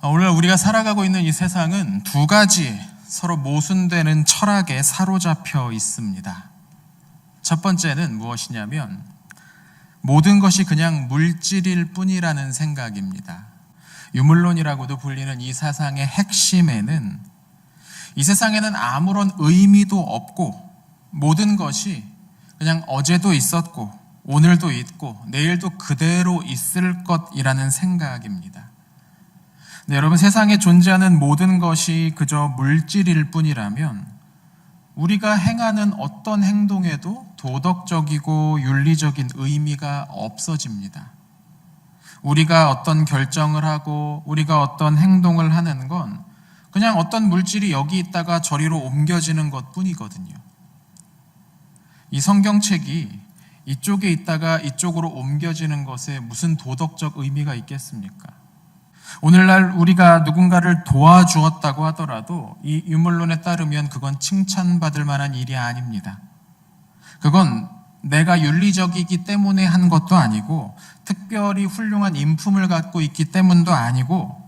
오늘 우리가 살아가고 있는 이 세상은 두 가지 서로 모순되는 철학에 사로잡혀 있습니다. 첫 번째는 무엇이냐면 모든 것이 그냥 물질일 뿐이라는 생각입니다. 유물론이라고도 불리는 이 사상의 핵심에는 이 세상에는 아무런 의미도 없고 모든 것이 그냥 어제도 있었고 오늘도 있고 내일도 그대로 있을 것이라는 생각입니다. 네, 여러분, 세상에 존재하는 모든 것이 그저 물질일 뿐이라면 우리가 행하는 어떤 행동에도 도덕적이고 윤리적인 의미가 없어집니다. 우리가 어떤 결정을 하고 우리가 어떤 행동을 하는 건 그냥 어떤 물질이 여기 있다가 저리로 옮겨지는 것뿐이거든요. 이 성경책이 이쪽에 있다가 이쪽으로 옮겨지는 것에 무슨 도덕적 의미가 있겠습니까? 오늘날 우리가 누군가를 도와주었다고 하더라도 이 유물론에 따르면 그건 칭찬받을 만한 일이 아닙니다. 그건 내가 윤리적이기 때문에 한 것도 아니고 특별히 훌륭한 인품을 갖고 있기 때문도 아니고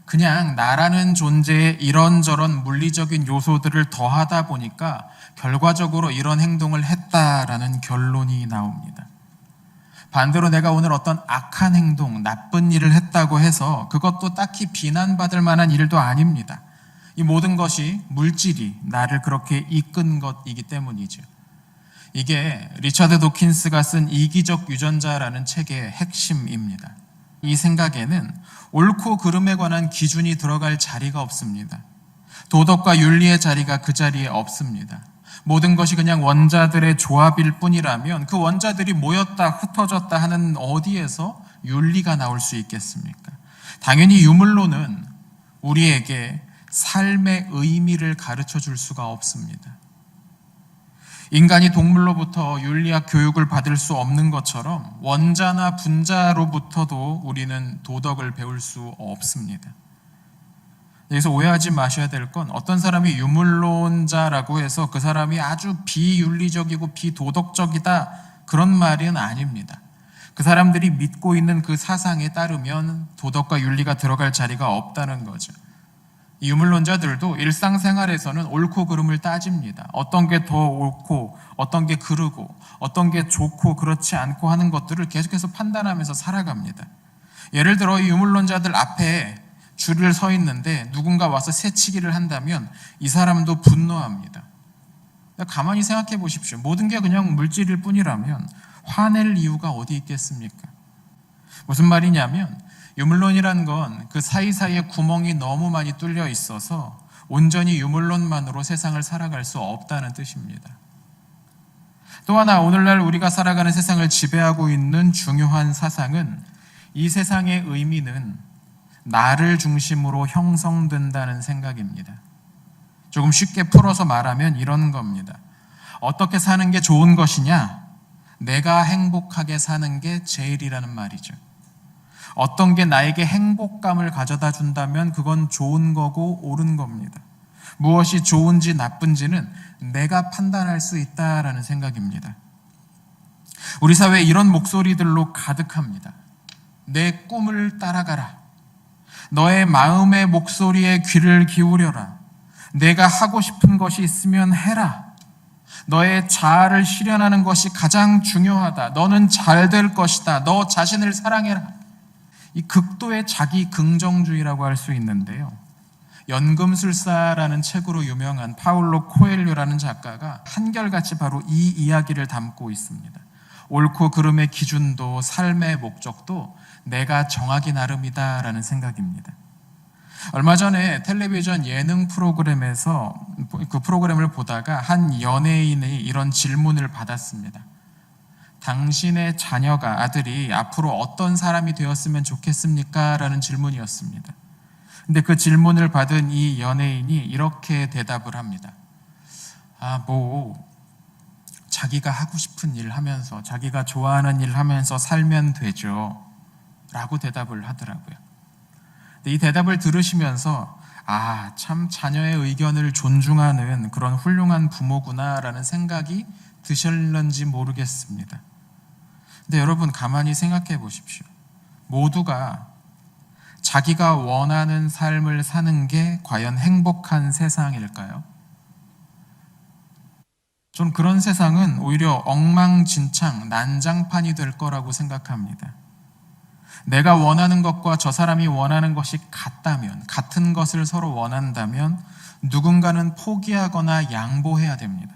그냥 나라는 존재에 이런저런 물리적인 요소들을 더하다 보니까 결과적으로 이런 행동을 했다라는 결론이 나옵니다. 반대로 내가 오늘 어떤 악한 행동, 나쁜 일을 했다고 해서 그것도 딱히 비난받을 만한 일도 아닙니다. 이 모든 것이 물질이 나를 그렇게 이끈 것이기 때문이죠. 이게 리처드 도킨스가 쓴 이기적 유전자라는 책의 핵심입니다. 이 생각에는 옳고 그름에 관한 기준이 들어갈 자리가 없습니다. 도덕과 윤리의 자리가 그 자리에 없습니다. 모든 것이 그냥 원자들의 조합일 뿐이라면 그 원자들이 모였다 흩어졌다 하는 어디에서 윤리가 나올 수 있겠습니까? 당연히 유물론은 우리에게 삶의 의미를 가르쳐 줄 수가 없습니다. 인간이 동물로부터 윤리학 교육을 받을 수 없는 것처럼 원자나 분자로부터도 우리는 도덕을 배울 수 없습니다. 여기서 오해하지 마셔야 될 건 어떤 사람이 유물론자라고 해서 그 사람이 아주 비윤리적이고 비도덕적이다 그런 말은 아닙니다. 그 사람들이 믿고 있는 그 사상에 따르면 도덕과 윤리가 들어갈 자리가 없다는 거죠. 이 유물론자들도 일상생활에서는 옳고 그름을 따집니다. 어떤 게 더 옳고 어떤 게 그르고 어떤 게 좋고 그렇지 않고 하는 것들을 계속해서 판단하면서 살아갑니다. 예를 들어 이 유물론자들 앞에 줄을 서 있는데 누군가 와서 새치기를 한다면 이 사람도 분노합니다. 가만히 생각해 보십시오. 모든 게 그냥 물질일 뿐이라면 화낼 이유가 어디 있겠습니까? 무슨 말이냐면 유물론이란 건 그 사이사이에 구멍이 너무 많이 뚫려 있어서 온전히 유물론만으로 세상을 살아갈 수 없다는 뜻입니다. 또 하나 오늘날 우리가 살아가는 세상을 지배하고 있는 중요한 사상은 이 세상의 의미는 나를 중심으로 형성된다는 생각입니다. 조금 쉽게 풀어서 말하면 이런 겁니다. 어떻게 사는 게 좋은 것이냐? 내가 행복하게 사는 게 제일이라는 말이죠. 어떤 게 나에게 행복감을 가져다 준다면 그건 좋은 거고 옳은 겁니다. 무엇이 좋은지 나쁜지는 내가 판단할 수 있다라는 생각입니다. 우리 사회에 이런 목소리들로 가득합니다. 내 꿈을 따라가라. 너의 마음의 목소리에 귀를 기울여라. 내가 하고 싶은 것이 있으면 해라. 너의 자아를 실현하는 것이 가장 중요하다. 너는 잘 될 것이다. 너 자신을 사랑해라. 이 극도의 자기 긍정주의라고 할 수 있는데요. 연금술사라는 책으로 유명한 파울로 코엘료라는 작가가 한결같이 바로 이 이야기를 담고 있습니다. 옳고 그름의 기준도 삶의 목적도 내가 정하기 나름이다라는 생각입니다. 얼마 전에 텔레비전 예능 프로그램에서 그 프로그램을 보다가 한 연예인이 이런 질문을 받았습니다. 당신의 자녀가 아들이 앞으로 어떤 사람이 되었으면 좋겠습니까? 라는 질문이었습니다. 근데 그 질문을 받은 이 연예인이 이렇게 대답을 합니다. 자기가 하고 싶은 일 하면서 자기가 좋아하는 일 하면서 살면 되죠. 라고 대답을 하더라고요. 이 대답을 들으시면서 참 자녀의 의견을 존중하는 그런 훌륭한 부모구나라는 생각이 드셨는지 모르겠습니다. 근데 여러분 가만히 생각해 보십시오. 모두가 자기가 원하는 삶을 사는 게 과연 행복한 세상일까요? 전 그런 세상은 오히려 엉망진창, 난장판이 될 거라고 생각합니다. 내가 원하는 것과 저 사람이 원하는 것이 같다면, 같은 것을 서로 원한다면 누군가는 포기하거나 양보해야 됩니다.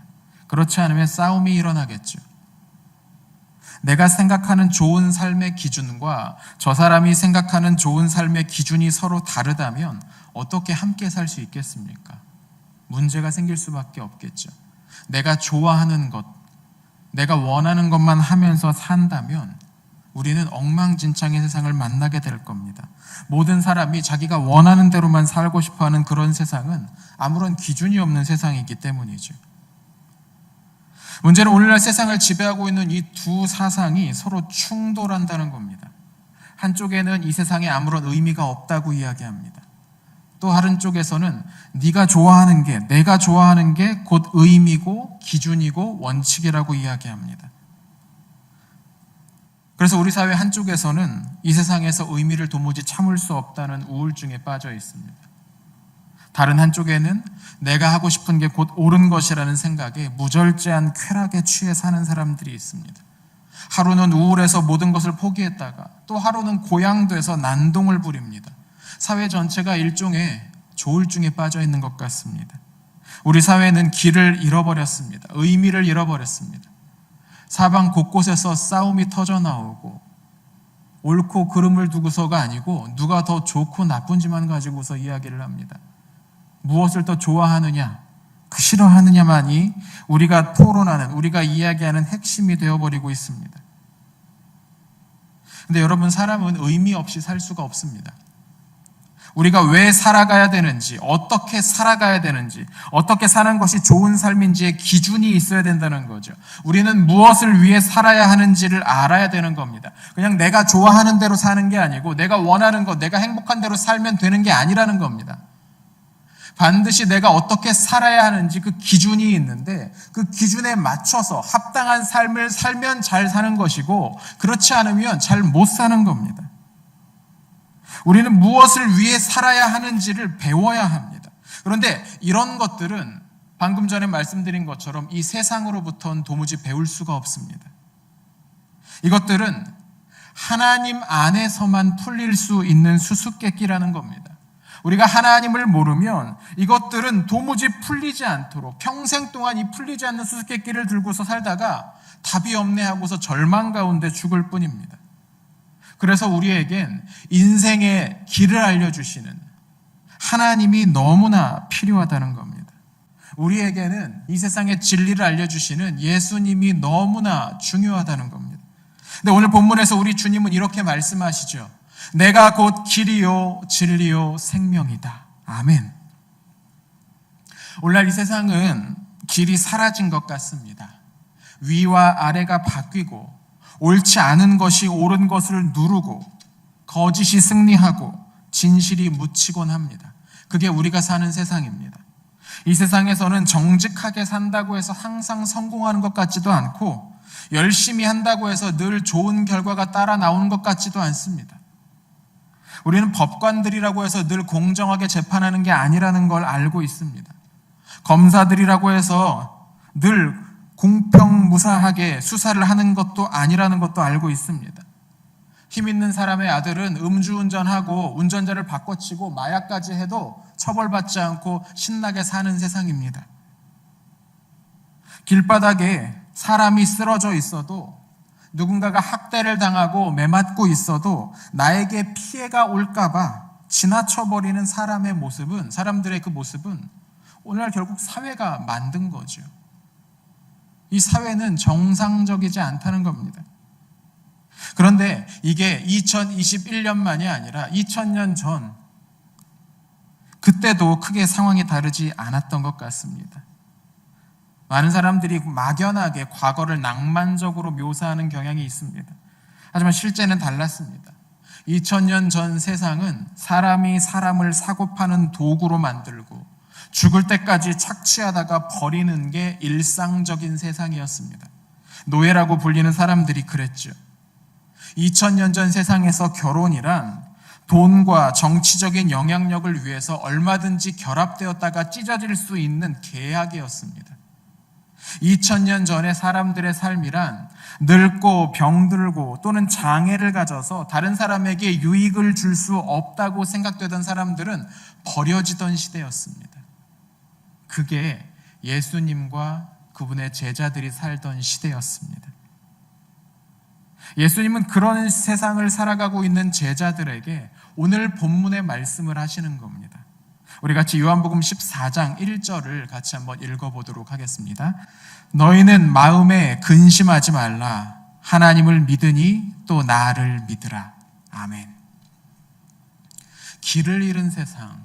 그렇지 않으면 싸움이 일어나겠죠. 내가 생각하는 좋은 삶의 기준과 저 사람이 생각하는 좋은 삶의 기준이 서로 다르다면 어떻게 함께 살 수 있겠습니까? 문제가 생길 수밖에 없겠죠. 내가 좋아하는 것, 내가 원하는 것만 하면서 산다면 우리는 엉망진창의 세상을 만나게 될 겁니다. 모든 사람이 자기가 원하는 대로만 살고 싶어하는 그런 세상은 아무런 기준이 없는 세상이기 때문이죠. 문제는 오늘날 세상을 지배하고 있는 이 두 사상이 서로 충돌한다는 겁니다. 한쪽에는 이 세상에 아무런 의미가 없다고 이야기합니다. 또 다른 쪽에서는 네가 좋아하는 게, 내가 좋아하는 게 곧 의미고 기준이고 원칙이라고 이야기합니다. 그래서 우리 사회 한쪽에서는 이 세상에서 의미를 도무지 참을 수 없다는 우울증에 빠져 있습니다. 다른 한쪽에는 내가 하고 싶은 게 곧 옳은 것이라는 생각에 무절제한 쾌락에 취해 사는 사람들이 있습니다. 하루는 우울해서 모든 것을 포기했다가 또 하루는 고양돼서 난동을 부립니다. 사회 전체가 일종의 조울증에 빠져 있는 것 같습니다. 우리 사회는 길을 잃어버렸습니다. 의미를 잃어버렸습니다. 사방 곳곳에서 싸움이 터져나오고 옳고 그름을 두고서가 아니고 누가 더 좋고 나쁜지만 가지고서 이야기를 합니다. 무엇을 더 좋아하느냐, 싫어하느냐만이 우리가 토론하는, 우리가 이야기하는 핵심이 되어버리고 있습니다. 근데 여러분, 사람은 의미 없이 살 수가 없습니다. 우리가 왜 살아가야 되는지, 어떻게 살아가야 되는지, 어떻게 사는 것이 좋은 삶인지의 기준이 있어야 된다는 거죠. 우리는 무엇을 위해 살아야 하는지를 알아야 되는 겁니다. 그냥 내가 좋아하는 대로 사는 게 아니고 내가 원하는 것, 내가 행복한 대로 살면 되는 게 아니라는 겁니다. 반드시 내가 어떻게 살아야 하는지 그 기준이 있는데 그 기준에 맞춰서 합당한 삶을 살면 잘 사는 것이고 그렇지 않으면 잘 못 사는 겁니다. 우리는 무엇을 위해 살아야 하는지를 배워야 합니다. 그런데 이런 것들은 방금 전에 말씀드린 것처럼 이 세상으로부터는 도무지 배울 수가 없습니다. 이것들은 하나님 안에서만 풀릴 수 있는 수수께끼라는 겁니다. 우리가 하나님을 모르면 이것들은 도무지 풀리지 않도록 평생 동안 이 풀리지 않는 수수께끼를 들고서 살다가 답이 없네 하고서 절망 가운데 죽을 뿐입니다. 그래서 우리에겐 인생의 길을 알려주시는 하나님이 너무나 필요하다는 겁니다. 우리에게는 이 세상의 진리를 알려주시는 예수님이 너무나 중요하다는 겁니다. 근데 오늘 본문에서 우리 주님은 이렇게 말씀하시죠. 내가 곧 길이요 진리요 생명이다. 아멘. 오늘날 이 세상은 길이 사라진 것 같습니다. 위와 아래가 바뀌고 옳지 않은 것이 옳은 것을 누르고 거짓이 승리하고 진실이 묻히곤 합니다. 그게 우리가 사는 세상입니다. 이 세상에서는 정직하게 산다고 해서 항상 성공하는 것 같지도 않고 열심히 한다고 해서 늘 좋은 결과가 따라 나오는 것 같지도 않습니다. 우리는 법관들이라고 해서 늘 공정하게 재판하는 게 아니라는 걸 알고 있습니다. 검사들이라고 해서 늘 공평무사하게 수사를 하는 것도 아니라는 것도 알고 있습니다. 힘 있는 사람의 아들은 음주운전하고 운전자를 바꿔치고 마약까지 해도 처벌받지 않고 신나게 사는 세상입니다. 길바닥에 사람이 쓰러져 있어도 누군가가 학대를 당하고 매맞고 있어도 나에게 피해가 올까봐 지나쳐버리는 사람의 모습은, 사람들의 그 모습은 오늘날 결국 사회가 만든 거죠. 이 사회는 정상적이지 않다는 겁니다. 그런데 이게 2021년만이 아니라 2000년 전, 그때도 크게 상황이 다르지 않았던 것 같습니다. 많은 사람들이 막연하게 과거를 낭만적으로 묘사하는 경향이 있습니다. 하지만 실제는 달랐습니다. 2000년 전 세상은 사람이 사람을 사고 파는 도구로 만들고 죽을 때까지 착취하다가 버리는 게 일상적인 세상이었습니다. 노예라고 불리는 사람들이 그랬죠. 2000년 전 세상에서 결혼이란 돈과 정치적인 영향력을 위해서 얼마든지 결합되었다가 찢어질 수 있는 계약이었습니다. 2000년 전에 사람들의 삶이란 늙고 병들고 또는 장애를 가져서 다른 사람에게 유익을 줄 수 없다고 생각되던 사람들은 버려지던 시대였습니다. 그게 예수님과 그분의 제자들이 살던 시대였습니다. 예수님은 그런 세상을 살아가고 있는 제자들에게 오늘 본문의 말씀을 하시는 겁니다. 우리 같이 요한복음 14장 1절을 같이 한번 읽어보도록 하겠습니다. 너희는 마음에 근심하지 말라. 하나님을 믿으니 또 나를 믿으라. 아멘. 길을 잃은 세상,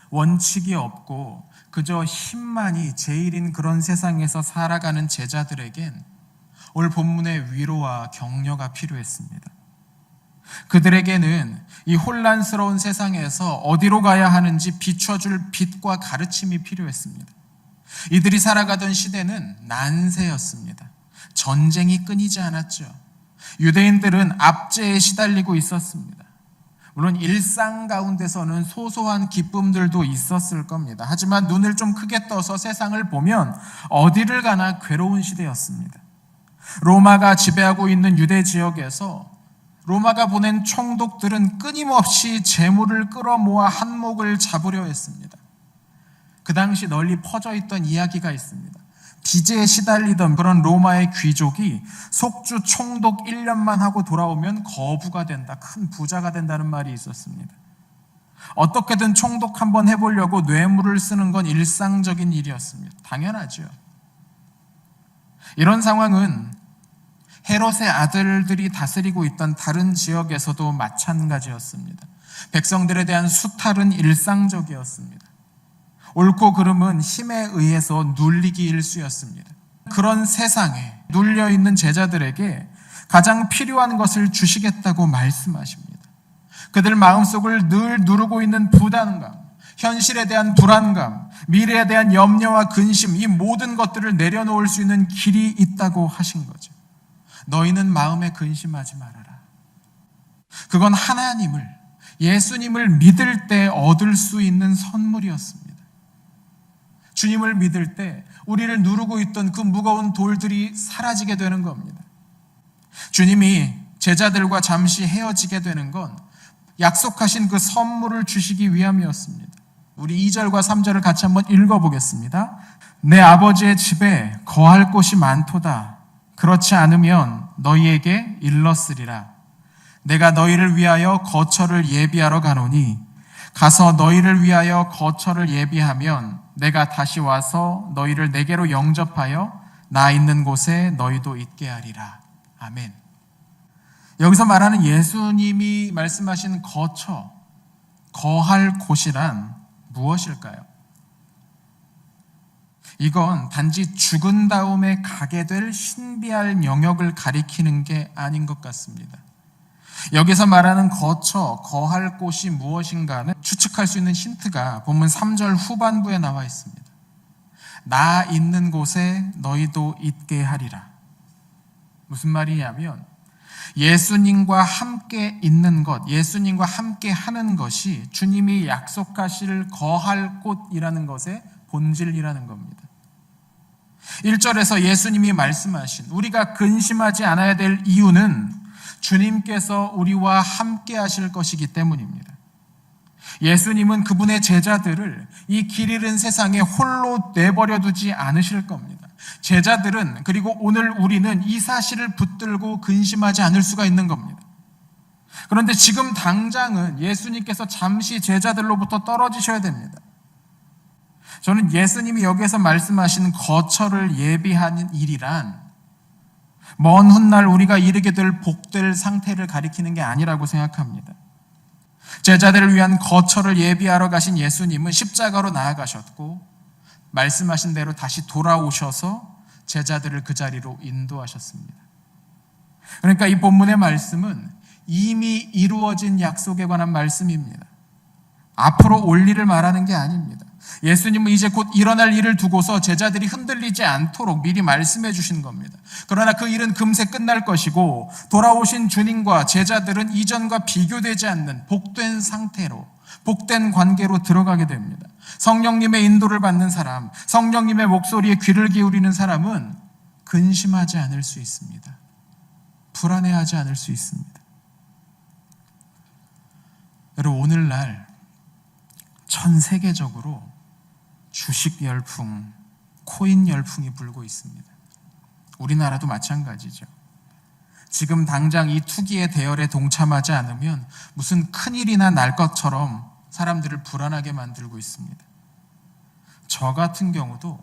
원칙이 없고 그저 힘만이 제일인 그런 세상에서 살아가는 제자들에겐 오늘 본문의 위로와 격려가 필요했습니다. 그들에게는 이 혼란스러운 세상에서 어디로 가야 하는지 비춰줄 빛과 가르침이 필요했습니다. 이들이 살아가던 시대는 난세였습니다. 전쟁이 끊이지 않았죠. 유대인들은 압제에 시달리고 있었습니다. 물론 일상 가운데서는 소소한 기쁨들도 있었을 겁니다. 하지만 눈을 좀 크게 떠서 세상을 보면 어디를 가나 괴로운 시대였습니다. 로마가 지배하고 있는 유대 지역에서 로마가 보낸 총독들은 끊임없이 재물을 끌어모아 한몫을 잡으려 했습니다. 그 당시 널리 퍼져 있던 이야기가 있습니다. 빚에 시달리던 그런 로마의 귀족이 속주 총독 1년만 하고 돌아오면 거부가 된다, 큰 부자가 된다는 말이 있었습니다. 어떻게든 총독 한번 해보려고 뇌물을 쓰는 건 일상적인 일이었습니다. 당연하죠. 이런 상황은 헤롯의 아들들이 다스리고 있던 다른 지역에서도 마찬가지였습니다. 백성들에 대한 수탈은 일상적이었습니다. 옳고 그름은 힘에 의해서 눌리기 일쑤였습니다. 그런 세상에 눌려있는 제자들에게 가장 필요한 것을 주시겠다고 말씀하십니다. 그들 마음속을 늘 누르고 있는 부담감, 현실에 대한 불안감, 미래에 대한 염려와 근심, 이 모든 것들을 내려놓을 수 있는 길이 있다고 하신 거죠. 너희는 마음에 근심하지 말아라. 그건 하나님을, 예수님을 믿을 때 얻을 수 있는 선물이었습니다. 주님을 믿을 때 우리를 누르고 있던 그 무거운 돌들이 사라지게 되는 겁니다. 주님이 제자들과 잠시 헤어지게 되는 건 약속하신 그 선물을 주시기 위함이었습니다. 우리 2절과 3절을 같이 한번 읽어보겠습니다. 내 아버지의 집에 거할 곳이 많도다. 그렇지 않으면 너희에게 일렀으리라. 내가 너희를 위하여 거처를 예비하러 가노니 가서 너희를 위하여 거처를 예비하면 내가 다시 와서 너희를 내게로 영접하여 나 있는 곳에 너희도 있게 하리라. 아멘. 여기서 말하는 예수님이 말씀하신 거처, 거할 곳이란 무엇일까요? 이건 단지 죽은 다음에 가게 될 신비할 영역을 가리키는 게 아닌 것 같습니다. 여기서 말하는 거처, 거할 곳이 무엇인가는 추측할 수 있는 힌트가 본문 3절 후반부에 나와 있습니다. 나 있는 곳에 너희도 있게 하리라. 무슨 말이냐면 예수님과 함께 있는 것, 예수님과 함께 하는 것이 주님이 약속하실 거할 곳이라는 것의 본질이라는 겁니다. 1절에서 예수님이 말씀하신 우리가 근심하지 않아야 될 이유는 주님께서 우리와 함께 하실 것이기 때문입니다. 예수님은 그분의 제자들을 이 길 잃은 세상에 홀로 내버려 두지 않으실 겁니다. 제자들은, 그리고 오늘 우리는 이 사실을 붙들고 근심하지 않을 수가 있는 겁니다. 그런데 지금 당장은 예수님께서 잠시 제자들로부터 떨어지셔야 됩니다. 저는 예수님이 여기에서 말씀하시는 거처를 예비하는 일이란 먼 훗날 우리가 이르게 될 복될 상태를 가리키는 게 아니라고 생각합니다. 제자들을 위한 거처를 예비하러 가신 예수님은 십자가로 나아가셨고 말씀하신 대로 다시 돌아오셔서 제자들을 그 자리로 인도하셨습니다. 그러니까 이 본문의 말씀은 이미 이루어진 약속에 관한 말씀입니다. 앞으로 올 일을 말하는 게 아닙니다. 예수님은 이제 곧 일어날 일을 두고서 제자들이 흔들리지 않도록 미리 말씀해 주신 겁니다. 그러나 그 일은 금세 끝날 것이고 돌아오신 주님과 제자들은 이전과 비교되지 않는 복된 상태로, 복된 관계로 들어가게 됩니다. 성령님의 인도를 받는 사람, 성령님의 목소리에 귀를 기울이는 사람은 근심하지 않을 수 있습니다. 불안해하지 않을 수 있습니다. 여러분, 오늘날 전 세계적으로 주식 열풍, 코인 열풍이 불고 있습니다. 우리나라도 마찬가지죠. 지금 당장 이 투기의 대열에 동참하지 않으면 무슨 큰일이나 날 것처럼 사람들을 불안하게 만들고 있습니다. 저 같은 경우도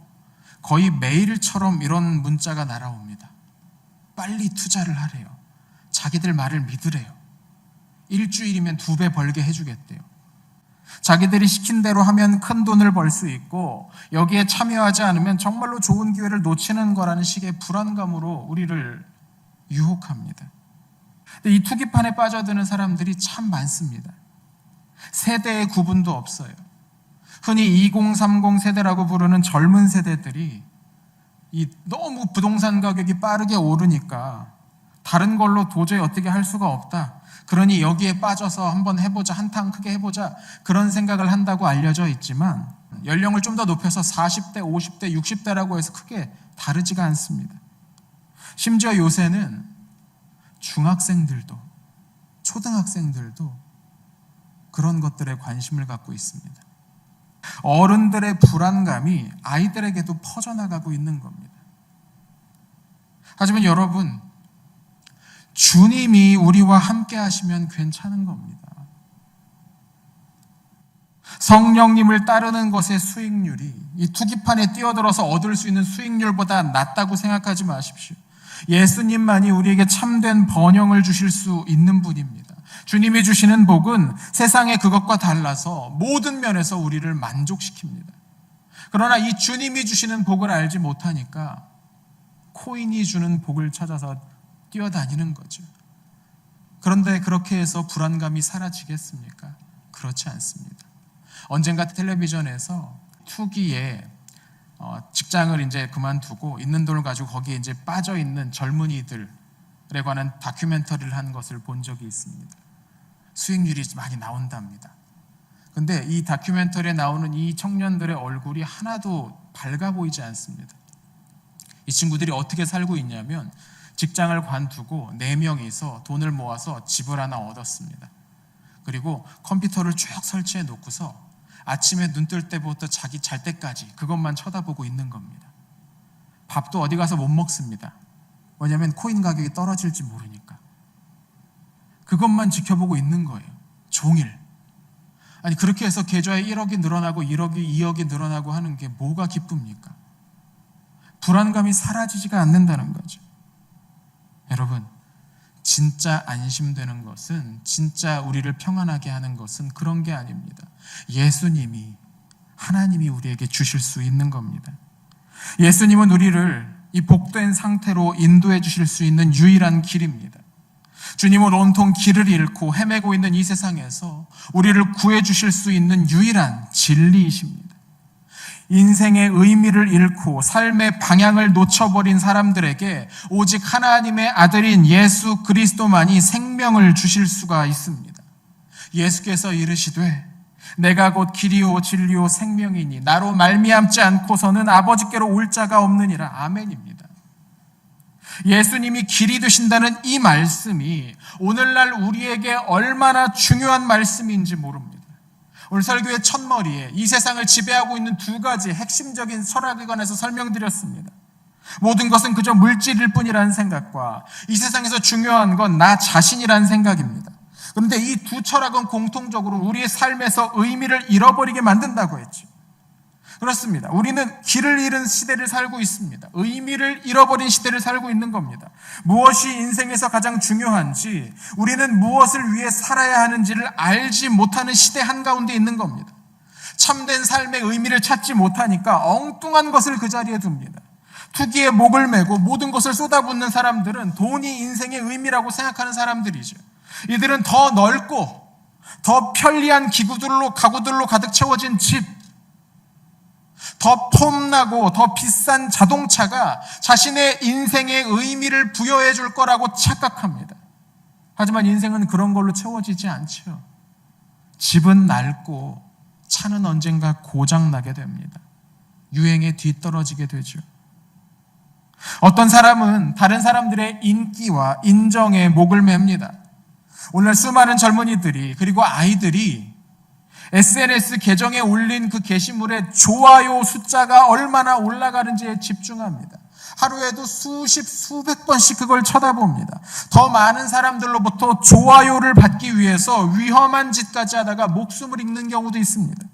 거의 매일처럼 이런 문자가 날아옵니다. 빨리 투자를 하래요. 자기들 말을 믿으래요. 일주일이면 2배 벌게 해주겠대요. 자기들이 시킨 대로 하면 큰 돈을 벌 수 있고 여기에 참여하지 않으면 정말로 좋은 기회를 놓치는 거라는 식의 불안감으로 우리를 유혹합니다. 근데 이 투기판에 빠져드는 사람들이 참 많습니다. 세대의 구분도 없어요. 흔히 2030 세대라고 부르는 젊은 세대들이 너무 부동산 가격이 빠르게 오르니까 다른 걸로 도저히 어떻게 할 수가 없다. 그러니 여기에 빠져서 한번 해보자, 한탕 크게 해보자, 그런 생각을 한다고 알려져 있지만 연령을 좀 더 높여서 40대, 50대, 60대라고 해서 크게 다르지가 않습니다. 심지어 요새는 중학생들도, 초등학생들도 그런 것들에 관심을 갖고 있습니다. 어른들의 불안감이 아이들에게도 퍼져나가고 있는 겁니다. 하지만 여러분, 주님이 우리와 함께 하시면 괜찮은 겁니다. 성령님을 따르는 것의 수익률이 이 투기판에 뛰어들어서 얻을 수 있는 수익률보다 낮다고 생각하지 마십시오. 예수님만이 우리에게 참된 번영을 주실 수 있는 분입니다. 주님이 주시는 복은 세상의 그것과 달라서 모든 면에서 우리를 만족시킵니다. 그러나 이 주님이 주시는 복을 알지 못하니까 코인이 주는 복을 찾아서 뛰어다니는 거죠. 그런데 그렇게 해서 불안감이 사라지겠습니까? 그렇지 않습니다. 언젠가 텔레비전에서 투기에 직장을 이제 그만두고 있는 돈을 가지고 거기에 이제 빠져 있는 젊은이들에 관한 다큐멘터리를 한 것을 본 적이 있습니다. 수익률이 많이 나온답니다. 근데 이 다큐멘터리에 나오는 이 청년들의 얼굴이 하나도 밝아 보이지 않습니다. 이 친구들이 어떻게 살고 있냐면 직장을 관두고 4명이서 돈을 모아서 집을 하나 얻었습니다. 그리고 컴퓨터를 쭉 설치해 놓고서 아침에 눈 뜰 때부터 자기 잘 때까지 그것만 쳐다보고 있는 겁니다. 밥도 어디 가서 못 먹습니다. 왜냐하면 코인 가격이 떨어질지 모르니까. 그것만 지켜보고 있는 거예요. 종일. 아니, 그렇게 해서 계좌에 1억이 늘어나고 1억이 2억이 늘어나고 하는 게 뭐가 기쁩니까? 불안감이 사라지지가 않는다는 거죠. 여러분, 진짜 안심되는 것은, 진짜 우리를 평안하게 하는 것은 그런 게 아닙니다. 예수님이, 하나님이 우리에게 주실 수 있는 겁니다. 예수님은 우리를 이 복된 상태로 인도해 주실 수 있는 유일한 길입니다. 주님은 온통 길을 잃고 헤매고 있는 이 세상에서 우리를 구해 주실 수 있는 유일한 진리이십니다. 인생의 의미를 잃고 삶의 방향을 놓쳐버린 사람들에게 오직 하나님의 아들인 예수 그리스도만이 생명을 주실 수가 있습니다. 예수께서 이르시되 내가 곧 길이요 진리요 생명이니 나로 말미암지 않고서는 아버지께로 올 자가 없느니라. 아멘입니다. 예수님이 길이 되신다는 이 말씀이 오늘날 우리에게 얼마나 중요한 말씀인지 모릅니다. 오늘 설교의 첫머리에 이 세상을 지배하고 있는 2가지 핵심적인 철학에 관해서 설명드렸습니다. 모든 것은 그저 물질일 뿐이라는 생각과 이 세상에서 중요한 건 나 자신이라는 생각입니다. 그런데 이 2 철학은 공통적으로 우리의 삶에서 의미를 잃어버리게 만든다고 했죠. 그렇습니다. 우리는 길을 잃은 시대를 살고 있습니다. 의미를 잃어버린 시대를 살고 있는 겁니다. 무엇이 인생에서 가장 중요한지, 우리는 무엇을 위해 살아야 하는지를 알지 못하는 시대 한가운데 있는 겁니다. 참된 삶의 의미를 찾지 못하니까 엉뚱한 것을 그 자리에 둡니다. 투기에 목을 메고 모든 것을 쏟아붓는 사람들은 돈이 인생의 의미라고 생각하는 사람들이죠. 이들은 더 넓고 더 편리한 기구들로, 가구들로 가득 채워진 집, 더 폼나고 더 비싼 자동차가 자신의 인생의 의미를 부여해 줄 거라고 착각합니다. 하지만 인생은 그런 걸로 채워지지 않죠. 집은 낡고 차는 언젠가 고장나게 됩니다. 유행에 뒤떨어지게 되죠. 어떤 사람은 다른 사람들의 인기와 인정에 목을 맵니다. 오늘 수많은 젊은이들이 그리고 아이들이 SNS 계정에 올린 그 게시물의 좋아요 숫자가 얼마나 올라가는지에 집중합니다. 하루에도 수십, 수백 번씩 그걸 쳐다봅니다. 더 많은 사람들로부터 좋아요를 받기 위해서 위험한 짓까지 하다가 목숨을 잃는 경우도 있습니다.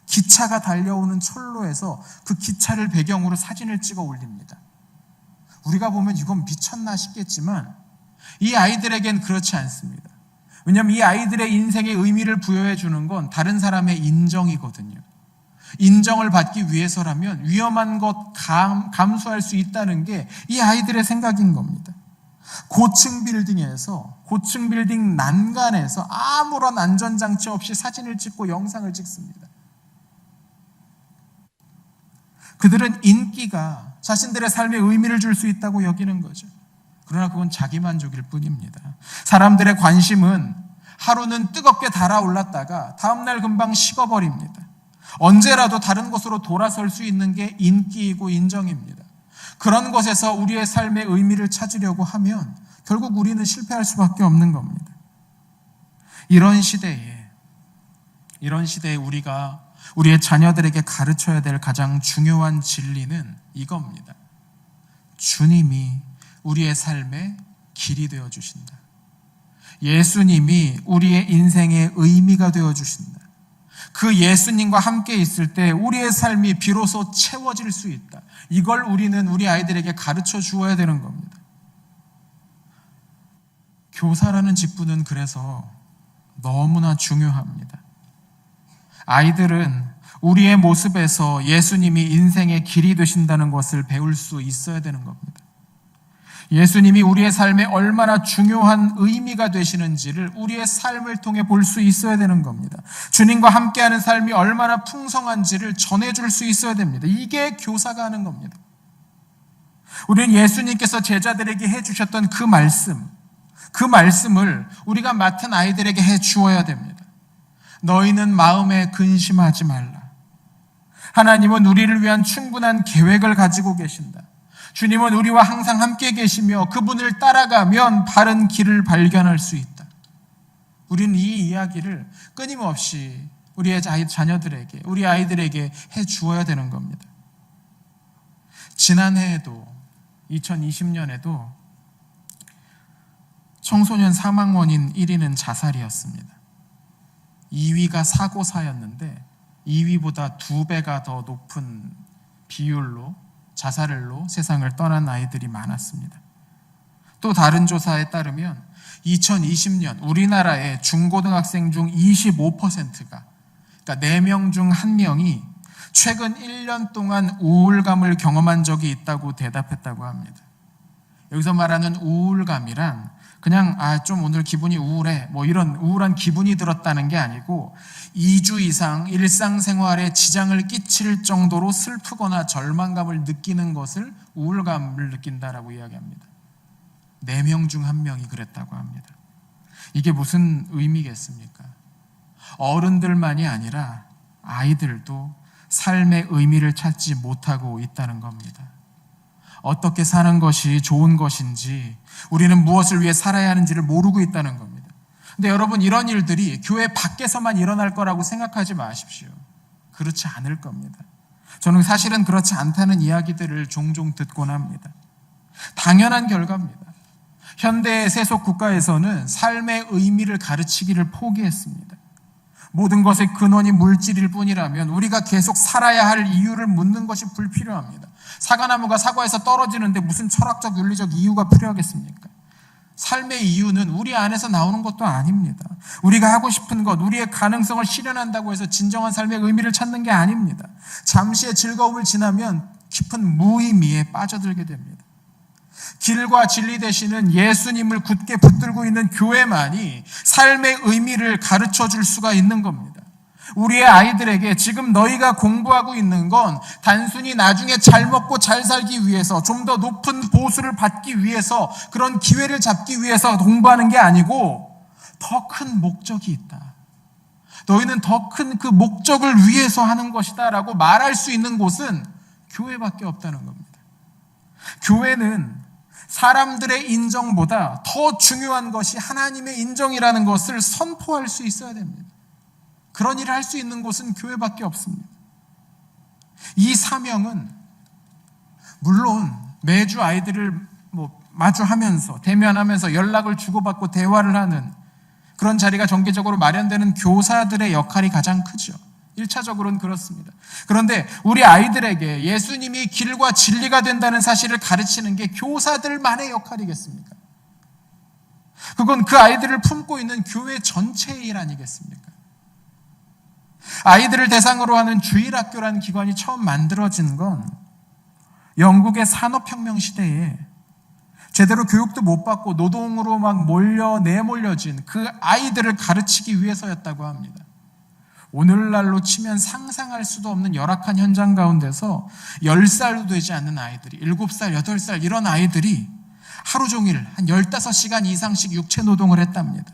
기차가 달려오는 철로에서 그 기차를 배경으로 사진을 찍어 올립니다. 우리가 보면 이건 미쳤나 싶겠지만 이 아이들에겐 그렇지 않습니다. 왜냐하면 이 아이들의 인생의 의미를 부여해 주는 건 다른 사람의 인정이거든요. 인정을 받기 위해서라면 위험한 것 감수할 수 있다는 게 이 아이들의 생각인 겁니다. 고층 빌딩에서, 고층 빌딩 난간에서 아무런 안전장치 없이 사진을 찍고 영상을 찍습니다. 그들은 인기가 자신들의 삶에 의미를 줄 수 있다고 여기는 거죠. 그러나 그건 자기만족일 뿐입니다. 사람들의 관심은 하루는 뜨겁게 달아올랐다가 다음날 금방 식어버립니다. 언제라도 다른 곳으로 돌아설 수 있는 게 인기이고 인정입니다. 그런 것에서 우리의 삶의 의미를 찾으려고 하면 결국 우리는 실패할 수밖에 없는 겁니다. 이런 시대에 우리가 우리의 자녀들에게 가르쳐야 될 가장 중요한 진리는 이겁니다. 주님이 우리의 삶의 길이 되어 주신다. 예수님이 우리의 인생의 의미가 되어 주신다. 그 예수님과 함께 있을 때 우리의 삶이 비로소 채워질 수 있다. 이걸 우리는 우리 아이들에게 가르쳐 주어야 되는 겁니다. 교사라는 직분은 그래서 너무나 중요합니다. 아이들은 우리의 모습에서 예수님이 인생의 길이 되신다는 것을 배울 수 있어야 되는 겁니다. 예수님이 우리의 삶에 얼마나 중요한 의미가 되시는지를 우리의 삶을 통해 볼 수 있어야 되는 겁니다. 주님과 함께하는 삶이 얼마나 풍성한지를 전해줄 수 있어야 됩니다. 이게 교사가 하는 겁니다. 우리는 예수님께서 제자들에게 해주셨던 그 말씀을 우리가 맡은 아이들에게 해주어야 됩니다. 너희는 마음에 근심하지 말라. 하나님은 우리를 위한 충분한 계획을 가지고 계신다. 주님은 우리와 항상 함께 계시며 그분을 따라가면 바른 길을 발견할 수 있다. 우리는 이 이야기를 끊임없이 우리의 자녀들에게, 우리 아이들에게 해주어야 되는 겁니다. 지난해에도 2020년에도 청소년 사망 원인 1위는 자살이었습니다. 2위가 사고사였는데 2위보다 2배가 더 높은 비율로 자살로 세상을 떠난 아이들이 많았습니다. 또 다른 조사에 따르면 2020년 우리나라의 중고등학생 중 25%가, 그러니까 4명 중 1명이 최근 1년 동안 우울감을 경험한 적이 있다고 대답했다고 합니다. 여기서 말하는 우울감이란 그냥 좀 오늘 기분이 우울해 뭐 이런 우울한 기분이 들었다는 게 아니고 2주 이상 일상생활에 지장을 끼칠 정도로 슬프거나 절망감을 느끼는 것을 우울감을 느낀다라고 이야기합니다. 4명 중 1명이 그랬다고 합니다. 이게 무슨 의미겠습니까? 어른들만이 아니라 아이들도 삶의 의미를 찾지 못하고 있다는 겁니다. 어떻게 사는 것이 좋은 것인지, 우리는 무엇을 위해 살아야 하는지를 모르고 있다는 겁니다. 근데 여러분, 이런 일들이 교회 밖에서만 일어날 거라고 생각하지 마십시오. 그렇지 않을 겁니다. 저는 사실은 그렇지 않다는 이야기들을 종종 듣곤 합니다. 당연한 결과입니다. 현대의 세속 국가에서는 삶의 의미를 가르치기를 포기했습니다. 모든 것의 근원이 물질일 뿐이라면 우리가 계속 살아야 할 이유를 묻는 것이 불필요합니다. 사과나무가 사과에서 떨어지는데 무슨 철학적 윤리적 이유가 필요하겠습니까? 삶의 이유는 우리 안에서 나오는 것도 아닙니다. 우리가 하고 싶은 것, 우리의 가능성을 실현한다고 해서 진정한 삶의 의미를 찾는 게 아닙니다. 잠시의 즐거움을 지나면 깊은 무의미에 빠져들게 됩니다. 길과 진리 되시는 예수님을 굳게 붙들고 있는 교회만이 삶의 의미를 가르쳐 줄 수가 있는 겁니다. 우리의 아이들에게 지금 너희가 공부하고 있는 건 단순히 나중에 잘 먹고 잘 살기 위해서, 좀 더 높은 보수를 받기 위해서, 그런 기회를 잡기 위해서 공부하는 게 아니고 더 큰 목적이 있다. 너희는 더 큰 그 목적을 위해서 하는 것이다 라고 말할 수 있는 곳은 교회밖에 없다는 겁니다. 교회는 사람들의 인정보다 더 중요한 것이 하나님의 인정이라는 것을 선포할 수 있어야 됩니다. 그런 일을 할 수 있는 곳은 교회밖에 없습니다. 이 사명은 물론 매주 아이들을 마주하면서 대면하면서 연락을 주고받고 대화를 하는 그런 자리가 정기적으로 마련되는 교사들의 역할이 가장 크죠. 1차적으로는 그렇습니다. 그런데 우리 아이들에게 예수님이 길과 진리가 된다는 사실을 가르치는 게 교사들만의 역할이겠습니까? 그건 그 아이들을 품고 있는 교회 전체의 일 아니겠습니까? 아이들을 대상으로 하는 주일학교라는 기관이 처음 만들어진 건 영국의 산업혁명 시대에 제대로 교육도 못 받고 노동으로 막 내몰려진 그 아이들을 가르치기 위해서였다고 합니다. 오늘날로 치면 상상할 수도 없는 열악한 현장 가운데서 10살도 되지 않는 아이들이, 7살, 8살 이런 아이들이 하루 종일 한 15시간 이상씩 육체 노동을 했답니다.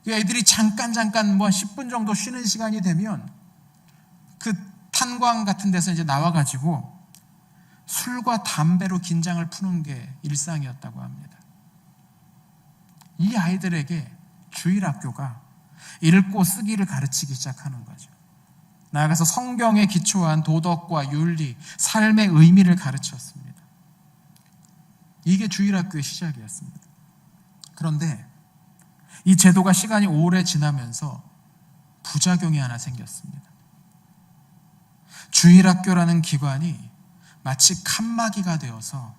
그 애들이 잠깐 10분 정도 쉬는 시간이 되면 그 탄광 같은 데서 이제 나와가지고 술과 담배로 긴장을 푸는 게 일상이었다고 합니다. 이 아이들에게 주일학교가 읽고 쓰기를 가르치기 시작하는 거죠. 나아가서 성경에 기초한 도덕과 윤리, 삶의 의미를 가르쳤습니다. 이게 주일학교의 시작이었습니다. 그런데 이 제도가 시간이 오래 지나면서 부작용이 하나 생겼습니다. 주일학교라는 기관이 마치 칸막이가 되어서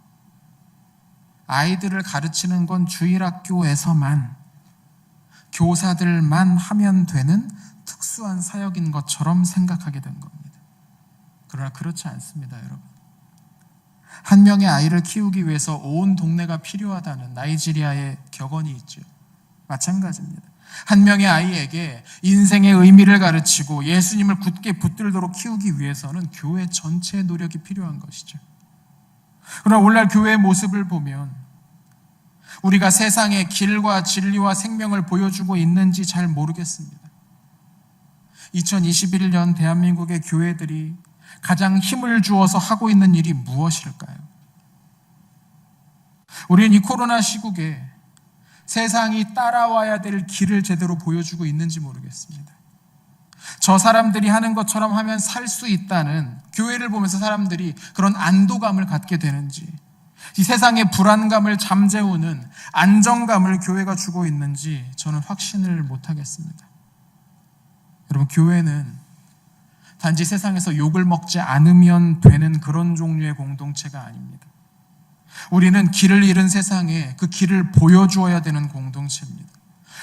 아이들을 가르치는 건 주일학교에서만, 교사들만 하면 되는 특수한 사역인 것처럼 생각하게 된 겁니다. 그러나 그렇지 않습니다, 여러분. 한 명의 아이를 키우기 위해서 온 동네가 필요하다는 나이지리아의 격언이 있죠. 마찬가지입니다. 한 명의 아이에게 인생의 의미를 가르치고 예수님을 굳게 붙들도록 키우기 위해서는 교회 전체의 노력이 필요한 것이죠. 그러나 오늘날 교회의 모습을 보면 우리가 세상에 길과 진리와 생명을 보여주고 있는지 잘 모르겠습니다. 2021년 대한민국의 교회들이 가장 힘을 주어서 하고 있는 일이 무엇일까요? 우리는 이 코로나 시국에 세상이 따라와야 될 길을 제대로 보여주고 있는지 모르겠습니다. 저 사람들이 하는 것처럼 하면 살 수 있다는, 교회를 보면서 사람들이 그런 안도감을 갖게 되는지, 이 세상의 불안감을 잠재우는 안정감을 교회가 주고 있는지 저는 확신을 못하겠습니다. 여러분, 교회는 단지 세상에서 욕을 먹지 않으면 되는 그런 종류의 공동체가 아닙니다. 우리는 길을 잃은 세상에 그 길을 보여주어야 되는 공동체입니다.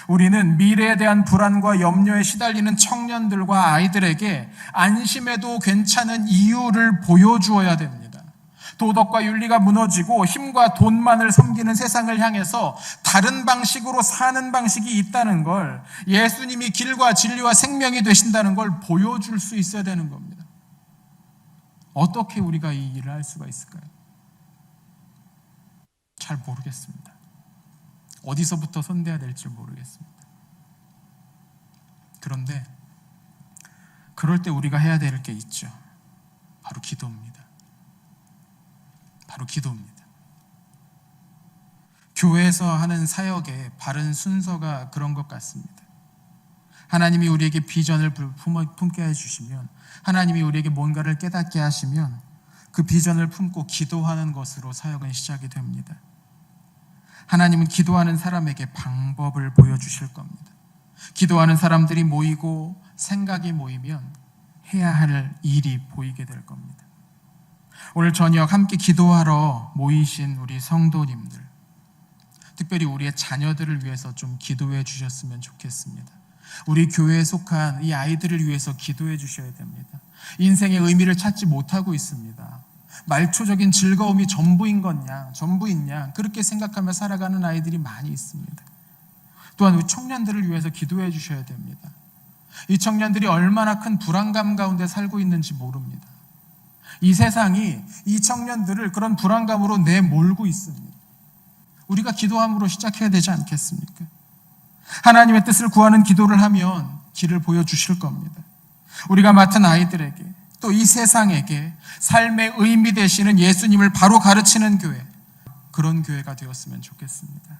우리는 미래에 대한 불안과 염려에 시달리는 청년들과 아이들에게 안심해도 괜찮은 이유를 보여주어야 됩니다. 도덕과 윤리가 무너지고 힘과 돈만을 섬기는 세상을 향해서 다른 방식으로 사는 방식이 있다는 걸, 예수님이 길과 진리와 생명이 되신다는 걸 보여줄 수 있어야 되는 겁니다. 어떻게 우리가 이 일을 할 수가 있을까요? 잘 모르겠습니다. 어디서부터 손대야 될지 모르겠습니다. 그런데 그럴 때 우리가 해야 될 게 있죠. 바로 기도입니다. 바로 기도입니다. 교회에서 하는 사역의 바른 순서가 그런 것 같습니다. 하나님이 우리에게 비전을 품게 해주시면, 하나님이 우리에게 뭔가를 깨닫게 하시면 그 비전을 품고 기도하는 것으로 사역은 시작이 됩니다. 하나님은 기도하는 사람에게 방법을 보여주실 겁니다. 기도하는 사람들이 모이고 생각이 모이면 해야 할 일이 보이게 될 겁니다. 오늘 저녁 함께 기도하러 모이신 우리 성도님들, 특별히 우리의 자녀들을 위해서 좀 기도해 주셨으면 좋겠습니다. 우리 교회에 속한 이 아이들을 위해서 기도해 주셔야 됩니다. 인생의 의미를 찾지 못하고 있습니다. 말초적인 즐거움이 전부인 양 그렇게 생각하며 살아가는 아이들이 많이 있습니다. 또한 우리 청년들을 위해서 기도해 주셔야 됩니다. 이 청년들이 얼마나 큰 불안감 가운데 살고 있는지 모릅니다. 이 세상이 이 청년들을 그런 불안감으로 내몰고 있습니다. 우리가 기도함으로 시작해야 되지 않겠습니까? 하나님의 뜻을 구하는 기도를 하면 길을 보여주실 겁니다. 우리가 맡은 아이들에게 또 이 세상에게 삶의 의미 되시는 예수님을 바로 가르치는 교회, 그런 교회가 되었으면 좋겠습니다.